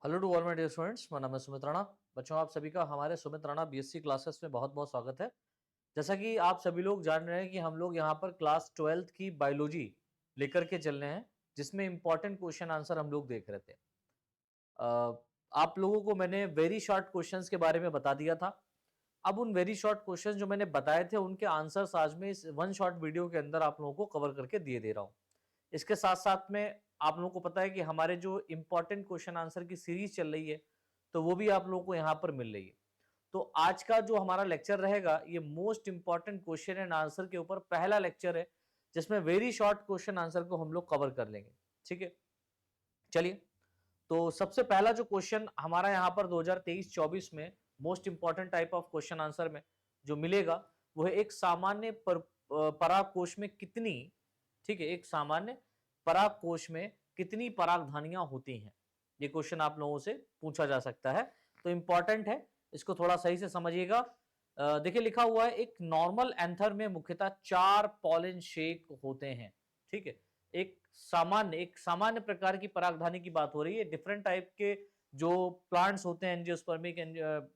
Hello to all my dear students, मेरा नाम है सुमित राणा। बच्चों, आप सभी का हमारे सुमित राणा बीएससी क्लासेस में बहुत बहुत स्वागत है। जैसा कि आप सभी लोग जान रहे हैं कि हम लोग यहाँ पर क्लास 12th की बायोलॉजी लेकर के चल रहे हैं, जिसमें इंपॉर्टेंट क्वेश्चन आंसर हम लोग देख रहे थे। आप लोगों को मैंने वेरी शॉर्ट क्वेश्चंस के बारे में बता दिया था। अब उन वेरी शॉर्ट क्वेश्चंस जो मैंने बताए थे, उनके आंसर्स आज मैं इस वन शॉर्ट वीडियो के अंदर आप लोगों को कवर करके दे रहा हूँ। इसके साथ साथ में आप लोगों को पता है कि हमारे जो इंपॉर्टेंट क्वेश्चन आंसर की सीरीज चल रही है, तो वो भी आप लोगों को यहाँ पर मिल रही है। तो आज का जो हमारा लेक्चर रहेगा, ये most important question and answer के ऊपर पहला लेक्चर है, जिसमें वेरी शॉर्ट क्वेश्चन आंसर को हम लोग कवर कर लेंगे। ठीक है, चलिए। तो सबसे पहला जो क्वेश्चन हमारा यहाँ पर 2023-24 में most important type of question answer में जो मिलेगा, वो है एक सामान्य पराग कोश में कितनी, ठीक है, एक सामान्य पराग कोश में कितनी परागधानियां होती हैं। ये क्वेश्चन आप लोगों से पूछा जा सकता है, तो इंपॉर्टेंट है, इसको थोड़ा सही से समझिएगा। देखिए, लिखा हुआ है एक नॉर्मल एंथर में मुख्यतः 4 पॉलन शेक होते हैं। ठीक है, एक सामान्य प्रकार की परागधानी की बात हो रही है। डिफरेंट टाइप के जो प्लांट्स होते हैं, एंजियोस्पर्मिक,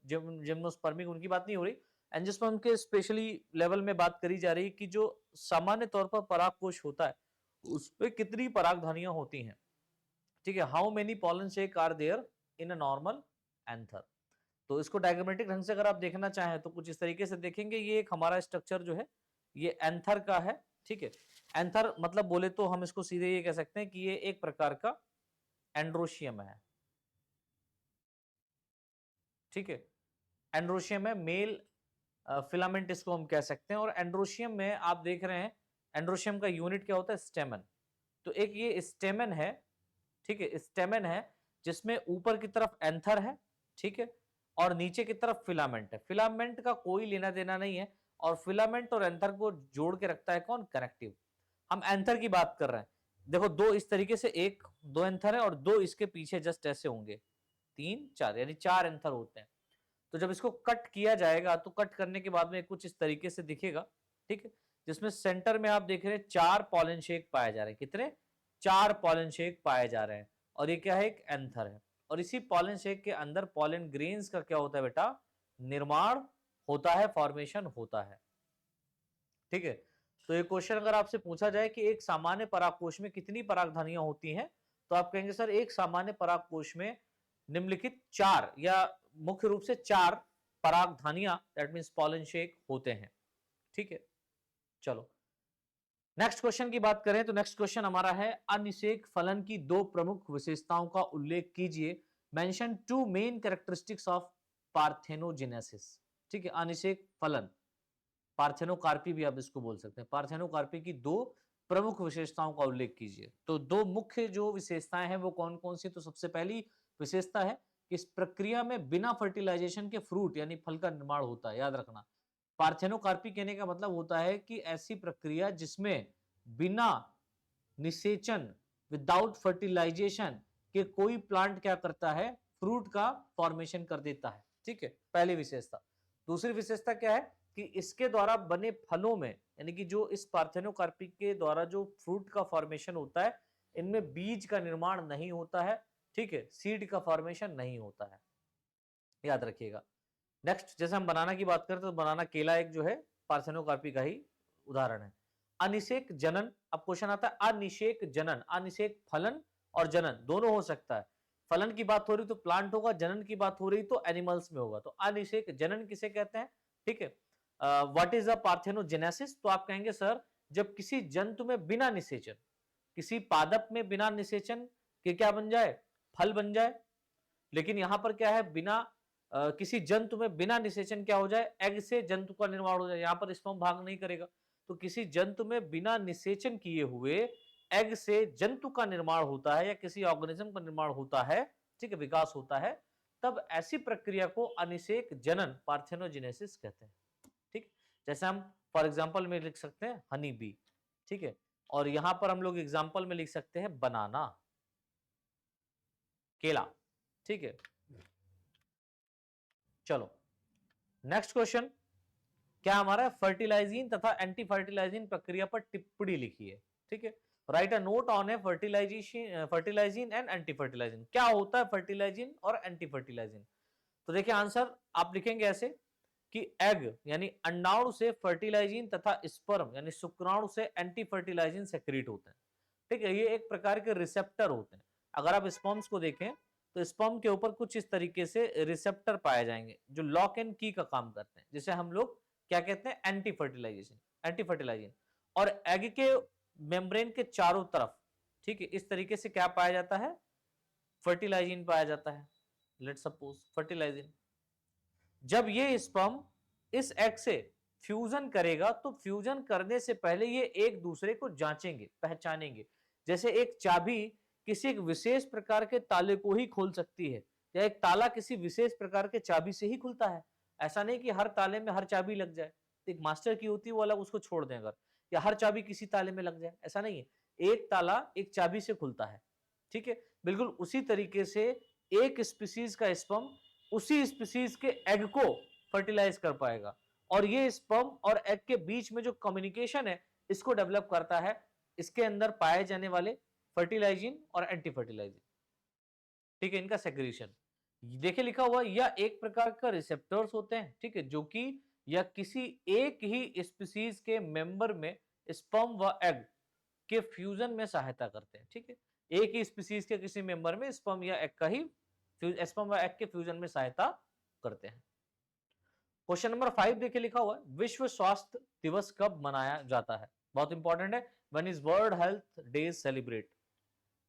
जिम्नोस्पर्मिक, उनकी बात नहीं हो रही। एंजियोस्पर्म के स्पेशली लेवल में बात करी जा रही है कि जो सामान्य तौर पर परागकोश होता है, उसपे कितनी परागधानियां होती हैं। ठीक है, how many pollen sacs are there in a normal anther. तो इसको डायग्रामेटिक ढंग से अगर आप देखना चाहें तो कुछ इस तरीके से देखेंगे। ये एक हमारा स्ट्रक्चर जो है, ये एंथर का है। ठीक है, एंथर मतलब बोले तो हम इसको सीधे ये कह सकते हैं कि ये एक प्रकार का एंड्रोशियम है। ठीक है, एंड्रोशियम है, मेल फिलामेंट इसको हम कह सकते हैं। और एंड्रोशियम में आप देख रहे हैं, एंड्रोशियम का यूनिट क्या होता है? स्टेमन। तो एक ये स्टेमन है, ठीक है, स्टेमन है, जिसमें ऊपर की तरफ एंथर है, ठीक है, और नीचे की तरफ फिलामेंट है। फिलामेंट का कोई लेना देना नहीं है, और फिलामेंट और एंथर को जोड़ के रखता है कौन? कनेक्टिव। हम एंथर की बात कर रहे हैं। देखो, दो इस तरीके से, एक दो एंथर है और दो इसके पीछे जस्ट ऐसे होंगे, 3 4, यानी 4 एंथर होते हैं। तो जब इसको कट किया जाएगा, तो कट करने के बाद में कुछ इस तरीके से दिखेगा। ठीक है, जिसमें सेंटर में आप देख रहे हैं 4 पॉलन शेक पाए जा रहे हैं। कितने? 4 पॉलन शेक पाए जा रहे हैं। और ये क्या है? एक एंथर है। और इसी पॉलन शेक के अंदर पॉलन ग्रेन्स का क्या होता है बेटा? निर्माण होता है, फॉर्मेशन होता है। ठीक है, तो ये क्वेश्चन अगर आपसे पूछा जाए कि एक सामान्य परागकोश में कितनी परागधानियां होती हैं, तो आप कहेंगे सर एक सामान्य परागकोश में निम्नलिखित 4 या मुख्य रूप से 4 परागधानियां, दैट मींस पॉलन शेक होते हैं। ठीक है, चलो नेक्स्ट क्वेश्चन की बात करें तो नेक्स्ट क्वेश्चन हमारा है, अनिषेक फलन की दो प्रमुख विशेषताओं का उल्लेख कीजिए। Mention two main characteristics of parthenogenesis. ठीक है, अनिषेक फलन, पार्थेनोकार्पी भी आप इसको बोल सकते हैं। पार्थेनोकार्पी की दो प्रमुख विशेषताओं का उल्लेख कीजिए। तो दो मुख्य जो विशेषताएं हैं वो कौन कौन सी? तो सबसे पहली विशेषता है कि इस प्रक्रिया में बिना फर्टिलाइजेशन के फ्रूट यानी फल का निर्माण होता है। याद रखना, पार्थेनोकार्पी कहने का मतलब होता है कि ऐसी प्रक्रिया जिसमें बिना निषेचन, विदाउट फर्टिलाइजेशन के कोई प्लांट क्या करता है? फ्रूट का फॉर्मेशन कर देता है। ठीक है, पहली विशेषता। दूसरी विशेषता क्या है कि इसके द्वारा बने फलों में, यानी कि जो इस पार्थेनोकार्पी के द्वारा जो फ्रूट का फॉर्मेशन होता है, इनमें बीज का निर्माण नहीं होता है। ठीक है, सीड का फॉर्मेशन नहीं होता है, याद रखिएगा। नेक्स्ट, जैसे हम बनाना की बात करते हैं, तो बनाना, केला एक जो है पार्थेनोकार्पी का ही उदाहरण है। अनिषेक जनन, अब क्वेश्चन आता है अनिषेक जनन। अनिषेक फलन और जनन दोनों हो सकता है। फलन की बात हो रही तो प्लांट होगा, जनन की बात हो रही तो एनिमल्स में होगा। तो अनिषेक जनन किसे कहते हैं? ठीक है, व्हाट इज अ पार्थेनोजेनेसिस? तो आप कहेंगे सर, जब किसी जंतु में बिना निषेचन, किसी पादप में बिना निषेचन के क्या बन जाए? फल बन जाए। लेकिन यहां पर क्या है? बिना किसी जंतु में बिना निषेचन क्या हो जाए? एग से जंतु का निर्माण हो जाए। यहां पर स्पर्म भाग नहीं करेगा। तो किसी जंतु में बिना निषेचन किए हुए एग से जंतु का निर्माण होता है या किसी ऑर्गेनिज्म का निर्माण होता है, ठीक है, विकास होता है, तब ऐसी प्रक्रिया को अनिषेक जनन, पार्थेनोजेनेसिस कहते हैं। ठीक, जैसे हम फॉर एग्जांपल में लिख सकते हैं हनी बी। ठीक है, और यहां पर हम लोग एग्जांपल में लिख सकते हैं बनाना, केला। ठीक है, चलो नेक्स्ट क्वेश्चन क्या हमारा? फर्टिलाइजिंग तथा एंटी फर्टिलाइजिंग प्रक्रिया पर टिप्पणी लिखी है। ठीक है, right a note on A fertilizin and anti fertilizin. क्या होता है फर्टिलाइजिन और एंटी फर्टिलाइजिन? तो देखिए आंसर आप लिखेंगे ऐसे कि एग यानी अंडाणु से फर्टिलाइजिन तथा स्पर्म यानी शुक्राणु से एंटी फर्टिलाइजिन सेक्रेट होते हैं। ठीक है, ये एक प्रकार के रिसेप्टर होते हैं। अगर आप स्पर्म्स को देखें तो स्पर्म के ऊपर कुछ इस तरीके से रिसेप्टर पाए जाएंगे जो लॉक एंड की का काम करते हैं, जिसे हम लोग क्या कहते हैं, एंटी फर्टिलाइजिन। और एग के मेम्ब्रेन के चारों तरफ, ठीक है, इस तरीके से क्या पाया जाता है, फर्टिलाइजिन पाया जाता है। लेट्स सपोज फर्टिलाइजिन, जब ये स्पर्म इस एग से फ्यूजन करेगा तो फ्यूजन करने से पहले ये एक दूसरे को जांचेंगे, पहचानेंगे। जैसे एक चाबी किसी एक विशेष प्रकार के ताले को ही खोल सकती है, या एक ताला किसी विशेष प्रकार के चाबी से ही खुलता है। ऐसा नहीं कि हर ताले में हर चाबी लग जाए, एक मास्टर की होती है वो अलग, उसको छोड़ दें अगर, या हर चाबी किसी ताले में लग जाए, ऐसा नहीं है। एक ताला एक चाबी से खुलता है, ठीक है। बिल्कुल उसी तरीके से एक स्पीसीज का स्पर्म उसी स्पीसीज के एग को फर्टिलाइज कर पाएगा, और ये स्पर्म और एग के बीच में जो कम्युनिकेशन है इसको डेवलप करता है इसके अंदर पाए जाने वाले फर्टिलाइजिन और एंटी फर्टिलाइजिन, ठीक है, इनका सेक्रेशन। देखिए लिखा हुआ, या एक प्रकार का रिसेप्टर्स होते हैं, ठीक है, जो कि या किसी एक ही स्पीसीज के मेंबर में स्पर्म व एग के फ्यूजन में सहायता करते हैं, ठीक है। एक ही स्पीसीज के किसी मेंबर में स्पर्म या एग का ही स्पर्म व एग के फ्यूजन में सहायता करते हैं। क्वेश्चन नंबर 5 देखिए लिखा हुआ है, विश्व स्वास्थ्य दिवस कब मनाया जाता है? बहुत इंपॉर्टेंट है। When is world health day celebrate?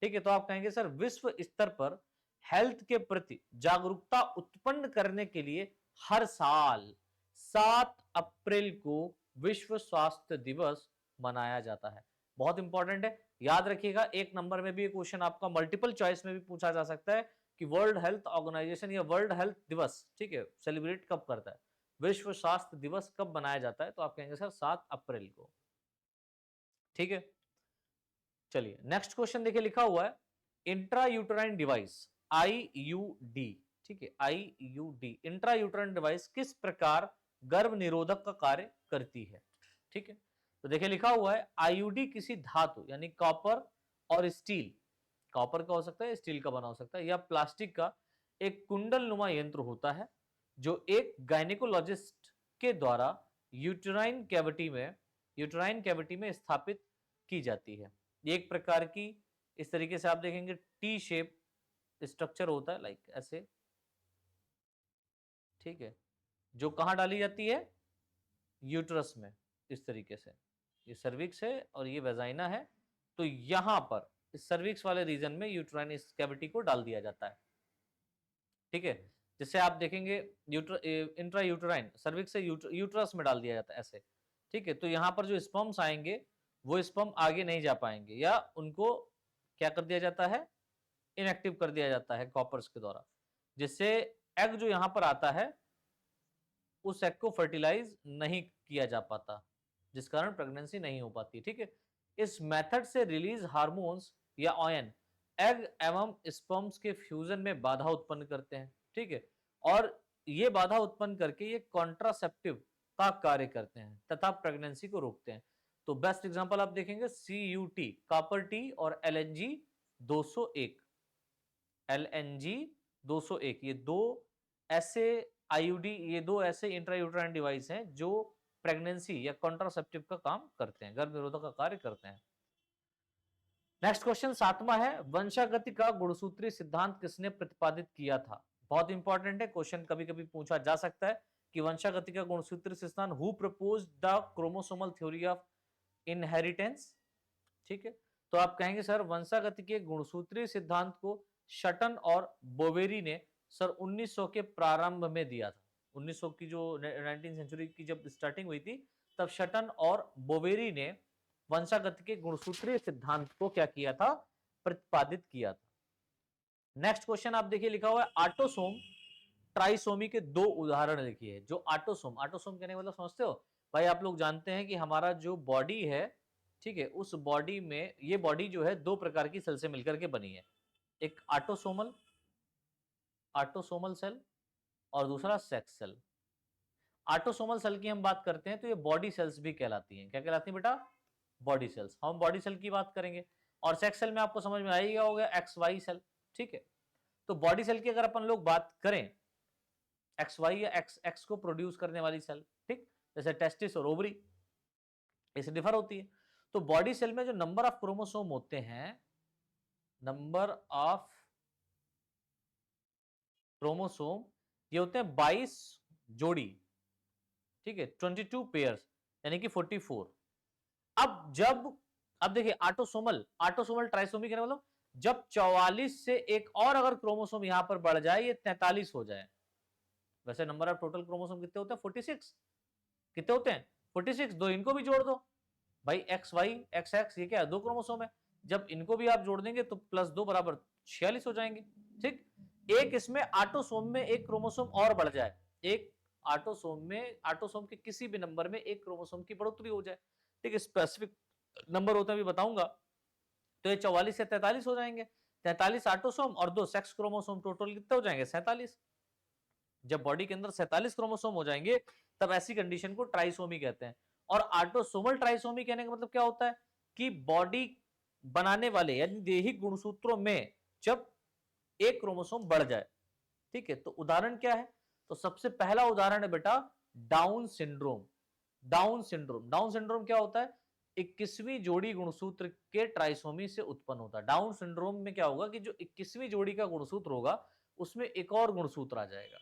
ठीक है, तो आप कहेंगे सर विश्व स्तर पर हेल्थ के प्रति जागरूकता उत्पन्न करने के लिए हर साल 7 अप्रैल को विश्व स्वास्थ्य दिवस मनाया जाता है। बहुत इंपॉर्टेंट है, याद रखिएगा। एक नंबर में भी क्वेश्चन आपका मल्टीपल चॉइस में भी पूछा जा सकता है कि वर्ल्ड हेल्थ ऑर्गेनाइजेशन या वर्ल्ड हेल्थ दिवस, ठीक है, सेलिब्रेट कब करता है, विश्व स्वास्थ्य दिवस कब मनाया जाता है? तो आप कहेंगे सर 7 अप्रैल को, ठीक है। चलिए नेक्स्ट क्वेश्चन देखिए लिखा हुआ है, इंट्रा यूटराइन डिवाइस आईयूडी, ठीक है, आईयूडी इंट्रा यूटराइन डिवाइस किस प्रकार गर्भ निरोधक का कार्य करती है? ठीक है, तो देखिए लिखा हुआ है, आईयूडी किसी धातु यानी कॉपर और स्टील, कॉपर का हो सकता है, स्टील का बना हो सकता है, या प्लास्टिक का एक कुंडल नुमा यंत्र होता है जो एक गायनेकोलॉजिस्ट के द्वारा यूटराइन कैविटी में स्थापित की जाती है। एक प्रकार की, इस तरीके से आप देखेंगे टी शेप स्ट्रक्चर होता है, लाइक ऐसे, ठीक है, जो कहां डाली जाती है, यूट्रस में। इस तरीके से ये सर्विक्स है और ये वेजाइना है, तो यहां पर इस सर्विक्स वाले रीजन में यूट्राइन इस कैविटी को डाल दिया जाता है, ठीक है। जिससे आप देखेंगे इंट्रा यूटराइन सर्विक्स से यूट्रस में डाल दिया जाता है ऐसे, ठीक है। तो यहाँ पर जो स्पर्म्स आएंगे वो स्पर्म आगे नहीं जा पाएंगे, या उनको क्या कर दिया जाता है, इनएक्टिव कर दिया जाता है कॉपर्स के द्वारा, जिससे एग जो यहाँ पर आता है उस एग को फर्टिलाइज नहीं किया जा पाता, जिस कारण प्रेगनेंसी नहीं हो पाती, ठीक है। इस मेथड से रिलीज हार्मोन्स या ऑयन एग एवं स्पर्म्स के फ्यूजन में बाधा उत्पन्न करते हैं, ठीक है, और ये बाधा उत्पन्न करके ये कॉन्ट्रासेप्टिव का कार्य करते हैं तथा प्रेगनेंसी को रोकते हैं। तो बेस्ट एग्जांपल आप देखेंगे CUT कॉपर टी और LNG 201, LNG 201, ये दो ऐसे आईयूडी, ये दो ऐसे इंट्रायूट्राइन डिवाइस हैं जो प्रेगनेंसी या कॉन्ट्रासेप्टिव का काम करते हैं, गर्भ निरोधक का कार्य करते हैं। नेक्स्ट क्वेश्चन 7वां है, वंशागति का गुणसूत्रीय सिद्धांत किसने प्रतिपादित किया था? बहुत इंपॉर्टेंट है, क्वेश्चन कभी कभी पूछा जा सकता है कि वंशागति का गुणसूत्रीय सिद्धांत who proposed the chromosomal theory of inheritance, ठीक है। तो आप कहेंगे सर वंशागति के गुणसूत्रीय सिद्धांत को शटन और बोवेरी ने सर 1900 के प्रारंभ में दिया था। 1900 की जो 19th सेंचुरी की जब स्टार्टिंग हुई थी तब शटन और बोवेरी ने वंशागति के गुणसूत्रीय सिद्धांत को क्या किया था, प्रतिपादित किया था। नेक्स्ट क्वेश्चन आप देखिए लिखा हुआ है, ऑटोसोम ट्राइसोमी के दो उदाहरण लिखिए। जो ऑटोसोम, ऑटोसोम कहने का मतलब समझते हो भाई, आप लोग जानते हैं कि हमारा जो बॉडी है, ठीक है, उस बॉडी में ये बॉडी जो है दो प्रकार की सेल से मिलकर के बनी है, एक ऑटोसोमल सेल और दूसरा सेक्स सेल। ऑटोसोमल सेल की हम बात करते हैं तो ये बॉडी सेल्स भी कहलाती हैं, क्या कहलाती हैं बेटा, बॉडी सेल्स, हम बॉडी सेल की बात करेंगे। और सेक्स सेल में आपको समझ में आ ही गया होगा एक्स वाई सेल, ठीक है। तो बॉडी सेल की अगर अपन लोग बात करें, एक्स वाई या एक्स एक्स को प्रोड्यूस करने वाली सेल, ठीक, जैसे टेस्टिस और ओवरी, इससे डिफर होती है। तो बॉडी सेल में जो नंबर ऑफ क्रोमोसोम होते हैं, नंबर ऑफ क्रोमोसोम, ये होते हैं 22 जोड़ी, ठीक है, 22 पेयर्स, यानी कि 44। अब देखिए ऑटोसोमल, ऑटोसोमल ट्राइसोमी का मतलब जब 44 से एक और अगर क्रोमोसोम यहां पर बढ़ जाए, ये 43 हो जाए। वैसे नंबर ऑफ टोटल क्रोमोसोम कितने होते हैं? 46। कितने होते हैं? 46। दो इनको भी जोड़ दो भाई, एक्स वाई एक्स एक्स, ये क्या है? 2 क्रोमोसोम है। जब इनको भी आप जोड़ देंगे तो +2 बराबर 46 हो जाएंगे, ठीक। एक इसमें ऑटोसोम में एक क्रोमोसोम और बढ़ जाए, एक ऑटोसोम में, ऑटोसोम के किसी भी नंबर में एक क्रोमोसोम की बढ़ोतरी हो जाए, ठीक है, स्पेसिफिक नंबर होता है भी बताऊंगा। तो ये 44 से 43 हो जाएंगे। 43 ऑटोसोम और 2 सेक्स क्रोमोसोम, टोटल कितने हो जाएंगे? 47। जब बॉडी के अंदर 47 क्रोमोसोम हो जाएंगे, तब ऐसी कंडीशन को ट्राइसोमी कहते हैं। और ऑटोसोमल ट्राइसोमी कहने का मतलब क्या होता है कि बॉडी बनाने वाले यानी दैहिक गुणसूत्रों में जब एक क्रोमोसोम बढ़ जाए, ठीक है। तो उदाहरण क्या है? तो सबसे पहला उदाहरण है बेटा down syndrome. Down syndrome, down syndrome क्या होता है? 21वीं जोड़ी गुणसूत्र के ट्राइसोमी से उत्पन्न होता है। डाउन सिंड्रोम में क्या होगा कि जो 21वीं जोड़ी का गुणसूत्र होगा, उसमें एक और गुणसूत्र आ जाएगा,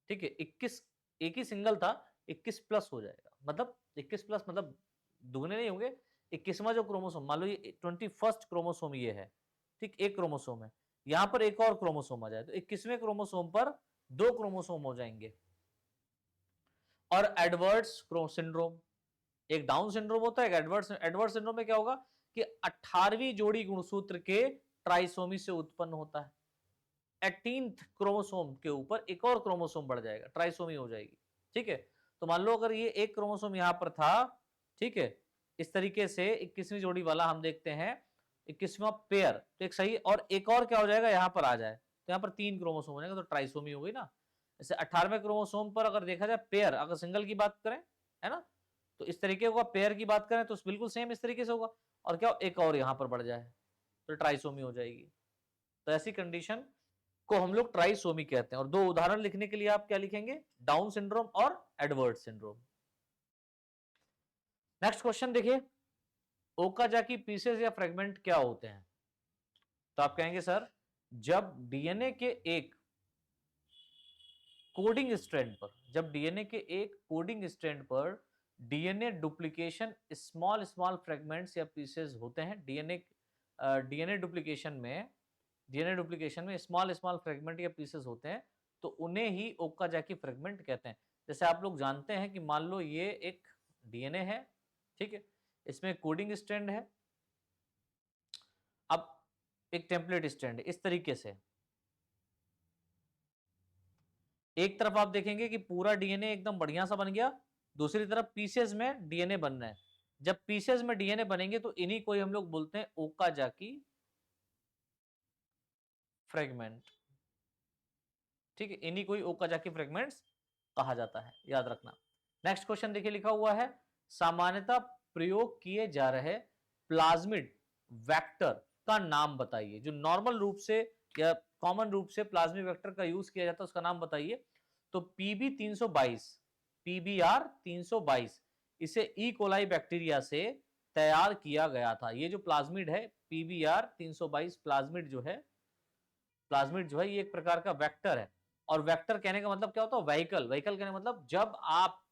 ठीक है। 21, एक ही सिंगल था, 21 प्लस हो जाएगा, मतलब 21 प्लस मतलब दुगने नहीं होंगे। 21वां जो क्रोमोसोम, मान लो ये 21st क्रोमोसोम ये है, ठीक, एक क्रोमोसोम है, यहां पर एक और क्रोमोसोम आ जाए तो 21वें क्रोमोसोम पर 2 क्रोमोसोम हो जाएंगे। और एडवर्ड्स सिंड्रोम, एक डाउन सिंड्रोम होता है, एक एडवर्ड सिंड्रोम में क्या होगा कि 18वीं जोड़ी गुणसूत्र के ट्राइसोमी से उत्पन्न होता है। 18th क्रोमोसोम के ऊपर एक और क्रोमोसोम बढ़ जाएगा, ट्राइसोमी हो जाएगी, ठीक है। तो मान लो अगर ये एक क्रोमोसोम यहां पर था, ठीक है, इस तरीके से 21वीं जोड़ी वाला हम देखते हैं, 21वां पेयर, तो एक सही, और एक और क्या हो जाएगा यहां पर आ जाए, तो यहां पर 3 क्रोमोसोम हो जाएगा, तो ट्राइसोमी हो गई ना। जैसे 18वें क्रोमोसोम पर अगर देखा जाए पेयर, अगर सिंगल की बात करें, है ना, तो इस तरीके होगा। पेयर की बात करें तो बिल्कुल सेम इस तरीके से होगा, और क्या एक और यहां पर बढ़ जाए तो ट्राइसोमी हो जाएगी। तो ऐसी कंडीशन को हम लोग ट्राइसोमी कहते हैं। और 2 उदाहरण लिखने के लिए आप क्या लिखेंगे? डाउन सिंड्रोम और एडवर्ड सिंड्रोम। नेक्स्ट क्वेश्चन देखिए, ओकाजाकी पीसेस या फ्रेगमेंट क्या होते हैं? तो आप कहेंगे सर, जब डीएनए के एक कोडिंग स्ट्रैंड पर, जब डीएनए के एक कोडिंग स्ट्रैंड पर DNA duplication small small fragments या पीसेस होते हैं, डीएनए डुप्लीकेशन में, डीएनए डुप्लीकेशन में स्मॉल स्मॉल फ्रेगमेंट या पीसेस होते हैं, तो उन्हें ही ओकाजाकी फ्रेगमेंट कहते हैं। जैसे आप लोग जानते हैं कि मान लो ये एक डीएनए है, ठीक है, इसमें कोडिंग स्ट्रैंड है, अब एक टेम्पलेट स्ट्रैंड है, इस तरीके से एक तरफ आप देखेंगे कि पूरा डीएनए एकदम बढ़िया सा बन गया, दूसरी तरफ पीसेस में डीएनए बन रहे हैं। जब पीसेस में डीएनए बनेंगे तो इन्हीं को हम लोग बोलते हैं ओकाजाकी फ्रेगमेंट, ठीक है, इन्हीं को ओकाजाकी फ्रेगमेंट्स कहा जाता है, याद रखना। नेक्स्ट क्वेश्चन देखिए, लिखा हुआ है सामान्यतः प्रयोग किए जा रहे प्लाज्मिड वेक्टर का नाम बताइए। जो नॉर्मल रूप से या कॉमन रूप से प्लाज्मिड वेक्टर का यूज किया जाता है उसका नाम बताइए। तो पीबी 322, पीबीआर 322, इसे ई कोलाई बैक्टीरिया से तैयार किया गया था। ये जो प्लाज्मिड है पीबीआर 322 प्लाज्मिड जो है, प्लाज्मिड जो है ये एक प्रकार का वेक्टर है। और वेक्टर कहने का मतलब क्या होता है? व्हीकल, व्हीकल कहने का मतलब जब आप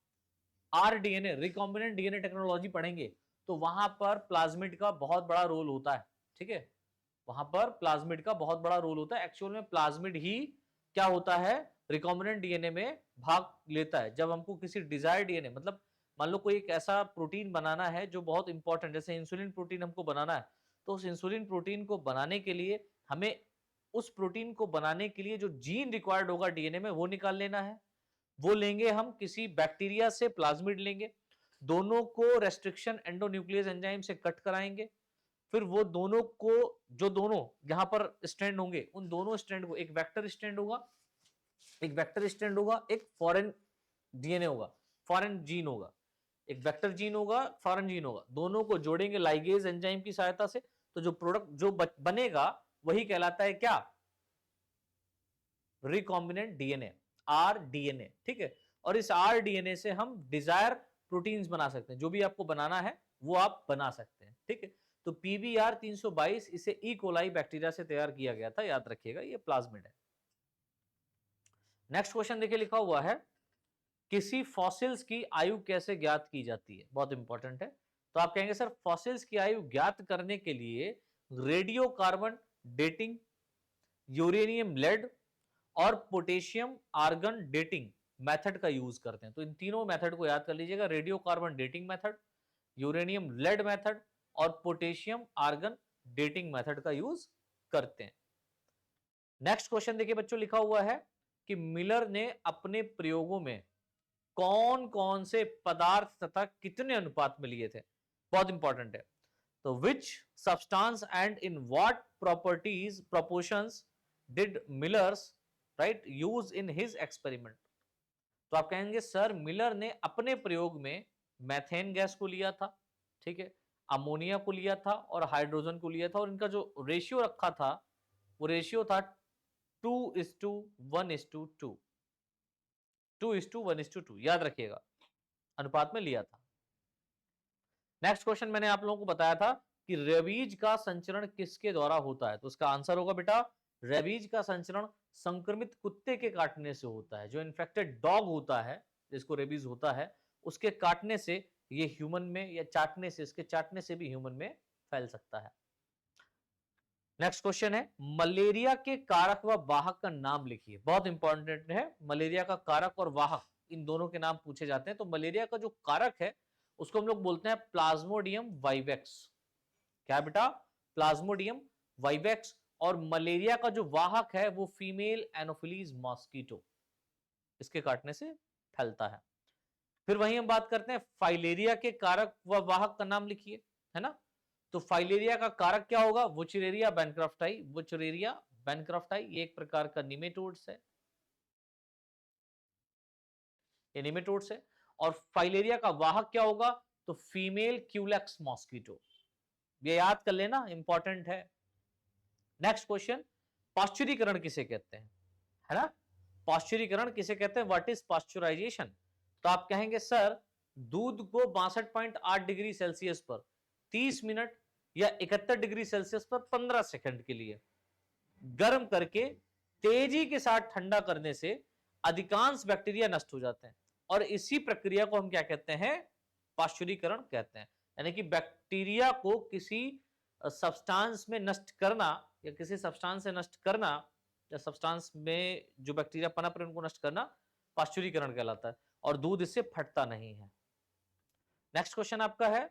आरडीएनए रिकॉम्बिनेंट डीएनए टेक्नोलॉजी पढ़ेंगे तो वहां पर प्लाज्मिड का बहुत बड़ा रोल होता है, ठीक है, वहां पर प्लाज्मिड का बहुत बड़ा रोल होता है। एक्चुअल में प्लाज्मिड ही क्या होता है? रिकॉम्बिनेंट डीएनए में भाग लेता है। जब हमको किसी डिजायर्ड डीएनए, मतलब मान लो कोई एक ऐसा प्रोटीन बनाना है जो बहुत इंपॉर्टेंट, जैसे इंसुलिन प्रोटीन हमको बनाना है, तो उस इंसुलिन प्रोटीन को बनाने के लिए हमें उस प्रोटीन को बनाने के लिए जो जीन रिक्वायर्ड होगा डीएनए में वो निकाल लेना है। वो लेंगे हम किसी बैक्टीरिया से, प्लाज्मिड लेंगे, दोनों को रेस्ट्रिक्शन एंडोन्यूक्लियस एंजाइम से कट कराएंगे, फिर वो दोनों को, जो दोनों यहां पर स्ट्रैंड होंगे, उन दोनों स्ट्रैंड को, एक वेक्टर स्ट्रैंड होगा, एक वेक्टर स्ट्रैंड होगा, एक फॉरेन डीएनए होगा, फॉरेन जीन होगा, एक वेक्टर जीन होगा, फॉरेन जीन होगा, दोनों को जोड़ेंगे लाइगेज एंजाइम की सहायता से, तो जो प्रोडक्ट जो बनेगा वही कहलाता है क्या? रिकॉम्बिनेंट डीएनए, आरडीएनए, ठीक है। और इस आरडीएनए से हम डिजायर प्रोटीन्स बना सकते हैं, जो भी आपको बनाना है वो आप बना सकते हैं, ठीक है। तो पीबीआर 322 इसे ई कोलाई बैक्टीरिया से तैयार किया गया था, याद रखिएगा, ये प्लाज्मिड है। नेक्स्ट क्वेश्चन देखिए, लिखा हुआ है किसी फॉसिल्स की आयु कैसे ज्ञात की जाती है, बहुत इंपॉर्टेंट है। तो आप कहेंगे सर फॉसिल्स की आयु ज्ञात करने के लिए radio carbon dating, uranium lead और पोटेशियम आर्गन डेटिंग मेथड का यूज करते हैं। तो इन तीनों मेथड को याद कर लीजिएगा, radio carbon dating method, uranium lead method और पोटेशियम आर्गन डेटिंग मेथड का यूज करते हैं। नेक्स्ट क्वेश्चन देखिए बच्चों, लिखा हुआ है कि मिलर ने अपने प्रयोगों में कौन कौन से पदार्थ तथा कितने अनुपात में लिए थे, बहुत इंपॉर्टेंट है। तो which substance and in what properties proportions did millers right use in his experiment. तो आप कहेंगे सर मिलर ने अपने प्रयोग में मैथेन गैस को लिया था, ठीक है, अमोनिया को लिया था और हाइड्रोजन को लिया था, और इनका जो रेशियो रखा था वो रेशियो था 2:1:2, 2:1:2, याद रखिएगा, अनुपात में लिया था। नेक्स्ट क्वेश्चन मैंने आप लोगों को बताया था कि रेबीज का संचरण किसके द्वारा होता है, तो उसका आंसर होगा बेटा रेबीज का संचरण संक्रमित कुत्ते के काटने से होता है। जो इन्फेक्टेड डॉग होता है जिसको रेबीज होता है उसके काटने से ये ह्यूमन में या चाटने से, इसके चाटने से भी ह्यूमन में फैल सकता है। नेक्स्ट क्वेश्चन है मलेरिया के कारक व वाहक का नाम लिखिए, बहुत इंपॉर्टेंट है। मलेरिया का कारक और वाहक इन दोनों के नाम पूछे जाते हैं। तो मलेरिया का जो कारक है उसको हम लोग बोलते हैं प्लाज्मोडियम वाइवेक्स। क्या बेटा? Plasmodium vivax. और मलेरिया का जो वाहक है वो फीमेल एनोफिलीज मॉस्किटो, इसके काटने से फैलता है। फिर वहीं हम बात करते हैं फाइलेरिया के कारक व वाहक का नाम लिखिए, है ना। तो फाइलेरिया का कारक क्या होगा? वुचरेरिया बैनक्रफ्टाई। वुचरेरिया बैनक्रफ्टाई ये एक प्रकार का निमेटोड्स है, ये निमेटोड्स है। और फाइलेरिया का वाहक क्या होगा? तो फीमेल क्यूलेक्स मॉस्किटो, ये याद कर लेना, इंपॉर्टेंट है। नेक्स्ट क्वेश्चन, पाश्चुरीकरण किसे कहते हैं, है ना। पाश्चुरीकरण किसे कहते हैं? What is pasteurisation? तो आप कहेंगे सर दूध को 62.8 डिग्री सेल्सियस पर 30 मिनट या 71 डिग्री सेल्सियस पर 15 सेकंड के लिए गर्म करके तेजी के साथ ठंडा करने से अधिकांश बैक्टीरिया नष्ट हो जाते हैं, और इसी प्रक्रिया को हम क्या कहते हैं? पाश्चुरीकरण कहते हैं। यानी कि बैक्टीरिया को किसी सब्सटेंस में नष्ट करना या किसी सब्सटेंस से नष्ट करना या सब्सटेंस में जो बैक्टीरिया पनप रहे उनको नष्ट करना पाश्चुरीकरण कहलाता है, और दूध इससे फटता नहीं है। नेक्स्ट क्वेश्चन आपका है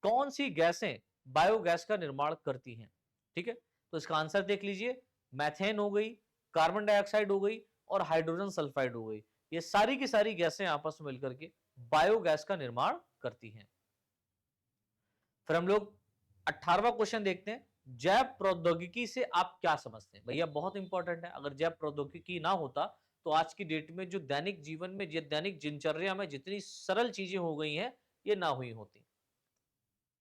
कौन सी गैसें बायोगैस का निर्माण करती हैं, ठीक है। तो इसका आंसर देख लीजिए, मैथेन हो गई, कार्बन डाइऑक्साइड हो गई और हाइड्रोजन सल्फाइड हो गई। ये सारी की सारी गैसें आपस में मिलकर के बायोगैस का निर्माण करती हैं। फिर हम लोग 18वां क्वेश्चन देखते हैं, जैव प्रौद्योगिकी से आप क्या समझते हैं? भैया बहुत इंपॉर्टेंट है, अगर जैव प्रौद्योगिकी ना होता तो आज की डेट में जो दैनिक जीवन में, दैनिक दिनचर्या में जितनी सरल चीजें हो गई हैं ये ना हुई होती।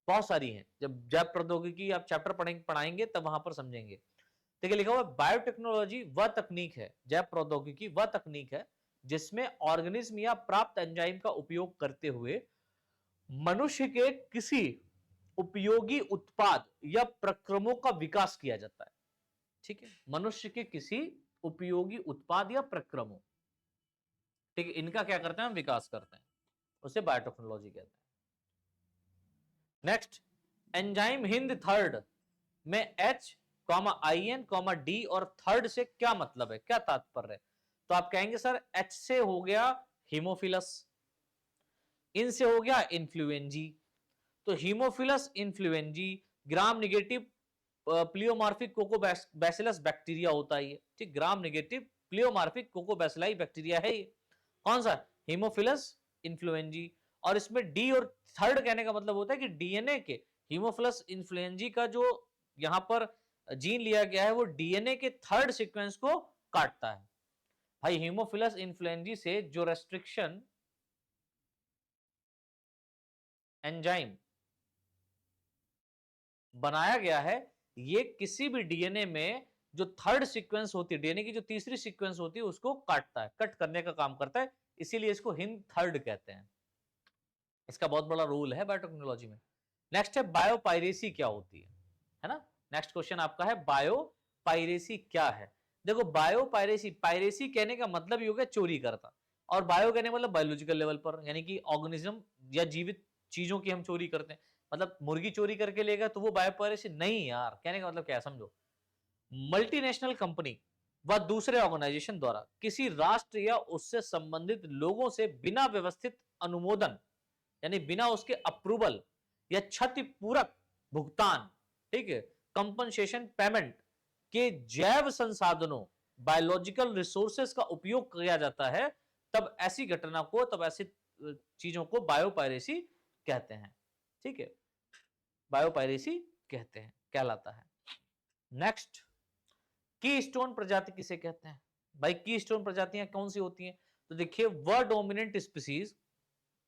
बहुत सारी हैं, जब जैव प्रौद्योगिकी आप चैप्टर पढ़ाएंगे तब वहां पर समझेंगे। देखिए लिखा हुआ बायोटेक्नोलॉजी वह तकनीक है, जैव प्रौद्योगिकी वह तकनीक है जिसमें ऑर्गेनिज्म या प्राप्त एंजाइम का उपयोग करते हुए मनुष्य के किसी उपयोगी उत्पाद या प्रक्रमों का विकास किया जाता है, ठीक है। मनुष्य के किसी उपयोगी उत्पाद या प्रक्रमों, ठीक है, इनका क्या करते हैं? हम विकास करते हैं, उसे बायोटेक्नोलॉजी कहते हैं। नेक्स्ट, एंजाइम हिंद थर्ड में H, IN, D और थर्ड से क्या मतलब है, क्या तात्पर्य है? तो आप कहेंगे सर H से हो गया हीमोफिलस, इन से हो गया इन्फ्लुएंजी। तो haemophilus influenzae gram negative pleomorphic coccobacillus bacteria होता है ये, ठीक, ग्राम नेगेटिव प्लियोमार्फिक कोकोबैसिलाई बैक्टीरिया है ये। कौन सा? Haemophilus influenzae. और इसमें डी और थर्ड कहने का मतलब होता है कि डीएनए के हीमोफिलस इन्फ्लुएंजी का जो यहां पर जीन लिया गया है वो डीएनए के थर्ड सीक्वेंस को काटता है। भाई हीमोफिलस इन्फ्लुएंजी से जो रेस्ट्रिक्शन एंजाइम बनाया गया है, ये किसी भी डीएनए में जो थर्ड सीक्वेंस होती है, डीएनए की जो तीसरी सीक्वेंस होती है उसको काटता है, कट करने का काम करता है, इसीलिए इसको हिंद थर्ड कहते हैं। इसका बहुत बड़ा रोल है बायोटेक्नोलॉजी में। नेक्स्ट है बायोपायरेसी क्या होती है ना। नेक्स्ट क्वेश्चन आपका है बायोपायरेसी क्या है। देखो बायोपायरेसी, पायरेसी कहने का मतलब ये हो गया चोरी करता, और बायो कहने का मतलब बायोलॉजिकल लेवल पर, यानी कि ऑर्गेनिज्म या जीवित चीजों की हम चोरी करते हैं। मतलब मुर्गी चोरी करके ले गया तो वो बायोपायरेसी नहीं यार, कहने का मतलब क्या है समझो। मल्टीनेशनल कंपनी व दूसरे ऑर्गेनाइजेशन द्वारा किसी राष्ट्र या उससे संबंधित लोगों से बिना व्यवस्थित अनुमोदन, यानी बिना उसके अप्रूवल या क्षतिपूरक भुगतान, ठीक है, कंपनसेशन पेमेंट के जैव संसाधनों, बायोलॉजिकल रिसोर्सेस का उपयोग किया जाता है, तब ऐसी घटना को, तब ऐसी चीजों को बायोपायरेसी कहते हैं। ठीक है, बायोपायरेसी कहते हैं, कहलाता है। नेक्स्ट, की स्टोन प्रजाति किसे कहते हैं भाई। की स्टोन प्रजातियां कौन सी होती हैं, तो देखिए व डोमिनेंट स्पीसीज,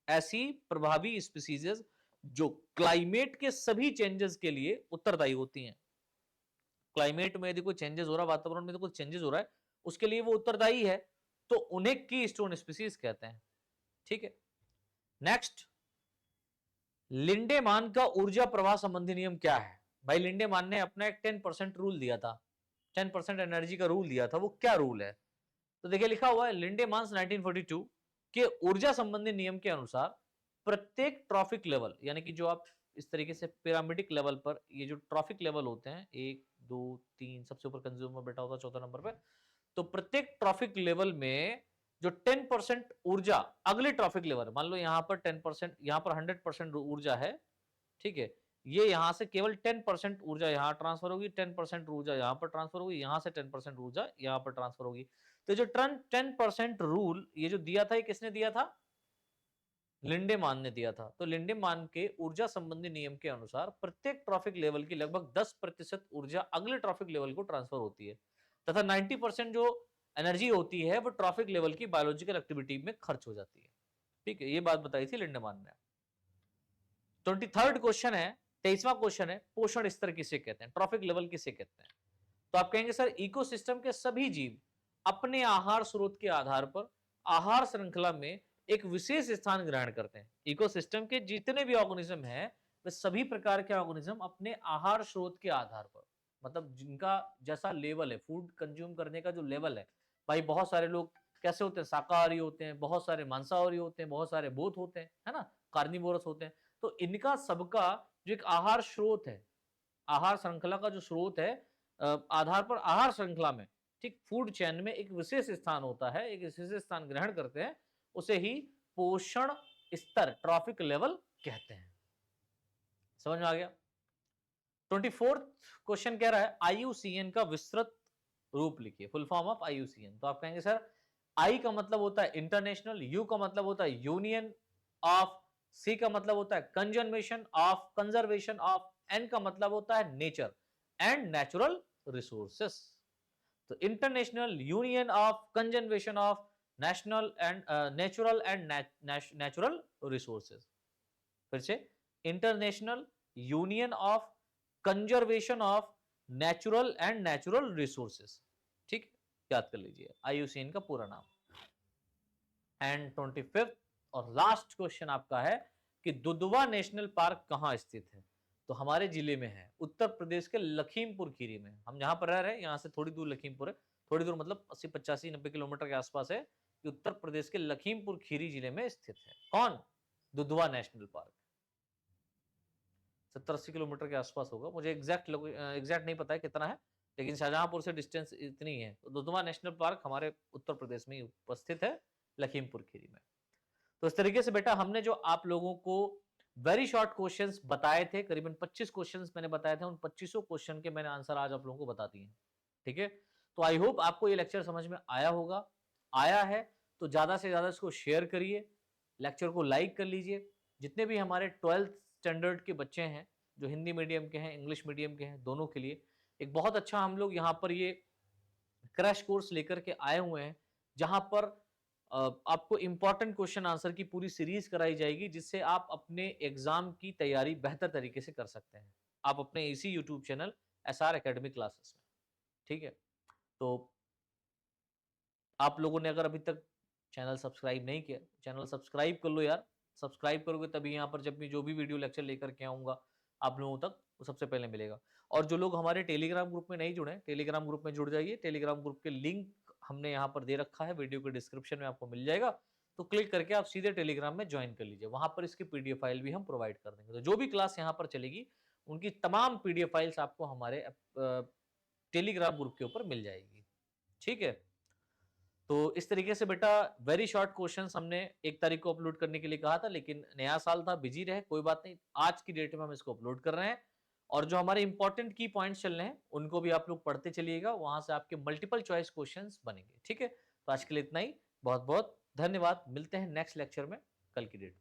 ऐसी प्रभावी स्पीसीज जो क्लाइमेट के सभी चेंजेस के लिए उत्तरदायी होती हैं। क्लाइमेट में यदि कोई चेंजेस हो रहा है, वातावरण में तो कोई चेंजेस हो रहा है, उसके लिए वो उत्तरदायी है, तो उन्हें की स्टोन स्पीसीज कहते हैं। ठीक है, नेक्स्ट, लिंडेमान का ऊर्जा प्रवाह संबंधी नियम क्या है भाई। लिंडेमान ने अपना एक 10% रूल दिया था, 10% एनर्जी का रूल दिया था, वो क्या रूल है, तो देखिए लिखा हुआ है लिंडेमान्स 1942 के ऊर्जा संबंधी नियम के अनुसार प्रत्येक ट्रॉफिक लेवल, यानी कि जो आप इस तरीके से पिरामिडिक लेवल पर, ये जो ट्रॉफिक लेवल होते हैं 1 2 3, सबसे ऊपर कंज्यूमर बैठा होता है चौथा नंबर पे, तो प्रत्येक ट्रॉफिक लेवल में जो 10% ऊर्जा अगले ट्रॉफिक लेवल, मान लो यहां पर 10%, यहां पर 100% ऊर्जा है, ठीक है, ये यहां से केवल 10% ऊर्जा यहां ट्रांसफर होगी, 10% ऊर्जा यहां पर ट्रांसफर होगी, यहां से 10% ऊर्जा यहां पर ट्रांसफर होगी। तो जो 10% रूल ये जो दिया था, ये किसने दिया था, लिंडेमान ने दिया था। तो लिंडेमान के ऊर्जा संबंधी नियम के अनुसार प्रत्येक ट्रॉफिक लेवल की लगभग 10% ऊर्जा अगले ट्रॉफिक लेवल को ट्रांसफर होती है, तथा 90% जो एनर्जी होती है वो ट्रॉफिक लेवल की बायोलॉजिकल एक्टिविटी में खर्च हो जाती है। ठीक है, ये बात बताई थी लिंडेमान ने। 23rd क्वेश्चन है, 23वां क्वेश्चन है, पोषण स्तर किसे कहते हैं, ट्रॉफिक लेवल किसे कहते हैं। तो आप कहेंगे सर इकोसिस्टम के सभी जीव अपने आहार स्रोत के आधार पर आहार श्रृंखला में एक विशेष स्थान ग्रहण करते हैं। इकोसिस्टम के जितने भी ऑर्गेनिज्म हैं, वे सभी प्रकार के ऑर्गेनिज्म अपने आहार स्रोत के आधार पर, मतलब जिनका जैसा लेवल है, फूड कंज्यूम करने का जो लेवल है, भाई बहुत सारे लोग कैसे होते हैं, शाकाहारी होते हैं, बहुत सारे मांसाहारी होते हैं, बहुत सारे बोथ होते हैं, है ना, कार्निवोरस होते हैं। तो इनका सबका जो एक आहार स्रोत है, आहार श्रृंखला का जो स्रोत है, आधार पर आहार श्रृंखला में, ठीक, फूड चेन में एक विशेष स्थान होता है, एक विशेष स्थान ग्रहण करते हैं, उसे ही पोषण स्तर, ट्रॉफिक लेवल कहते हैं। समझ में आ गया। 24th क्वेश्चन कह रहा है आईयूसीएन का विस्तृत रूप लिखिए, फुल फॉर्म ऑफ आईयूसीएन। तो आप कहेंगे सर आई का मतलब होता है इंटरनेशनल, यू का मतलब होता है यूनियन ऑफ, सी का मतलब होता है conservation of, conservation of, N का मतलब होता है नेचर एंड नेचुरल रिसोर्सेस। तो international union of conservation of national and natural and natural resources. फिर से, international union of conservation of natural and natural resources. ठीक, याद कर लीजिए आईयूसीएन का पूरा नाम। एंड 25th और लास्ट क्वेश्चन आपका है कि दुधवा नेशनल पार्क कहां स्थित है। तो हमारे जिले में है, उत्तर प्रदेश के लखीमपुर खीरी में। हम जहां पर रह रहे हैं, यहां से थोड़ी दूर लखीमपुर है, थोड़ी दूर मतलब 80 85 90 किलोमीटर के आसपास है, कि उत्तर प्रदेश के लखीमपुर खीरी जिले में स्थित है। कौन, दुधवा नेशनल पार्क। 70-80 किलोमीटर के आसपास होगा, मुझे एग्जैक्ट नहीं पता है कितना है, लेकिन शाहजहांपुर से डिस्टेंस इतनी है। तो दुधवा नेशनल पार्क हमारे उत्तर प्रदेश में उपस्थित है, लखीमपुर खीरी में। तो इस तरीके से बेटा हमने जो आप लोगों को वेरी शॉर्ट क्वेश्चंस बताए थे, करीबन 25 क्वेश्चंस मैंने बताए थे, उन 25 क्वेश्चन के मैंने आंसर आज आप लोगों को बता दिए हैं। ठीक है, तो आई होप आपको ये लेक्चर समझ में आया होगा। आया है तो ज्यादा से ज्यादा इसको शेयर करिए, लेक्चर को लाइक कर लीजिए। जितने भी हमारे 12th स्टैंडर्ड के बच्चे हैं, जो हिंदी मीडियम के हैं, इंग्लिश मीडियम के हैं, दोनों के लिए एक बहुत अच्छा हम लोग यहाँ पर ये क्रैश कोर्स लेकर के आए हुए हैं, जहां पर आपको इंपॉर्टेंट क्वेश्चन आंसर की पूरी सीरीज कराई जाएगी, जिससे आप अपने एग्जाम की तैयारी बेहतर तरीके से कर सकते हैं, आप अपने इसी YouTube channel SR academy classes में। ठीक है, तो आप लोगों ने अगर अभी तक चैनल सब्सक्राइब नहीं किया, चैनल सब्सक्राइब कर लो यार। सब्सक्राइब करोगे तभी यहाँ पर जब भी जो भी वीडियो लेक्चर लेकर के आऊँगा आप लोगों तक वो सबसे पहले मिलेगा। और जो लोग हमारे टेलीग्राम ग्रुप में नहीं जुड़े, टेलीग्राम ग्रुप में जुड़ जाइए। टेलीग्राम ग्रुप के लिंक हमने यहाँ पर दे रखा है, वीडियो के डिस्क्रिप्शन में आपको मिल जाएगा। तो क्लिक करके आप सीधे टेलीग्राम में ज्वाइन कर लीजिए, वहाँ पर इसकी पीडीएफ फाइल भी हम प्रोवाइड कर देंगे। तो जो भी क्लास यहाँ पर चलेगी उनकी तमाम पीडीएफ फाइल्स आपको हमारे टेलीग्राम ग्रुप के ऊपर मिल जाएगी। ठीक है, तो इस तरीके से बेटा वेरी शॉर्ट क्वेश्चंस हमने 1 तारीख को अपलोड करने के लिए कहा था, लेकिन नया साल था, बिजी रहे, कोई बात नहीं। आज की डेट में हम इसको अपलोड कर रहे हैं और जो हमारे इंपॉर्टेंट की पॉइंट्स चल रहे हैं उनको भी आप लोग पढ़ते चलिएगा, वहां से आपके मल्टीपल चॉइस क्वेश्चंस बनेंगे। ठीक है, तो आज के लिए इतना ही। बहुत बहुत धन्यवाद, मिलते हैं नेक्स्ट लेक्चर में कल की डेट में।